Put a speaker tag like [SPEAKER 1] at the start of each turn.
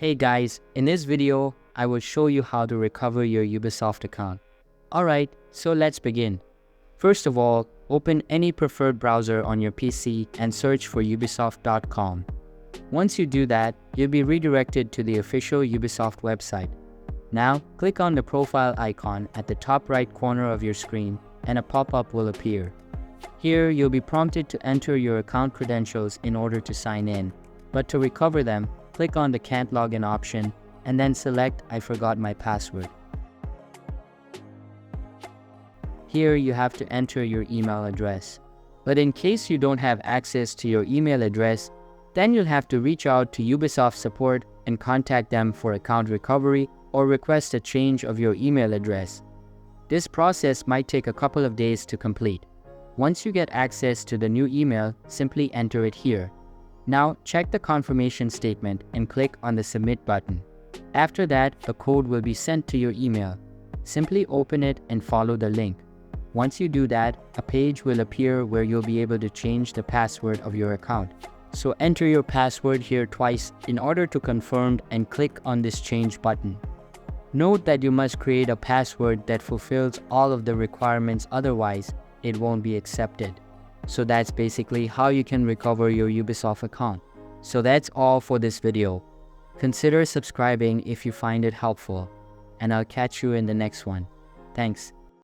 [SPEAKER 1] Hey guys, in this video, I will show you how to recover your Ubisoft account. Alright, so let's begin. First of all, open any preferred browser on your PC and search for ubisoft.com. Once you do that, you'll be redirected to the official Ubisoft website. Now, click on the profile icon at the top right corner of your screen and a pop-up will appear. Here, you'll be prompted to enter your account credentials in order to sign in. But to recover them, click on the Can't Login option and then select I forgot my password. Here you have to enter your email address. But in case you don't have access to your email address, then you'll have to reach out to Ubisoft support and contact them for account recovery or request a change of your email address. This process might take a couple of days to complete. Once you get access to the new email, simply enter it here. Now, check the confirmation statement and click on the Submit button. After that, a code will be sent to your email. Simply open it and follow the link. Once you do that, a page will appear where you'll be able to change the password of your account. So enter your password here twice in order to confirm and click on this Change button. Note that you must create a password that fulfills all of the requirements, otherwise it won't be accepted. So that's basically how you can recover your Ubisoft account. So that's all for this video. Consider subscribing if you find it helpful, and I'll catch you in the next one. Thanks.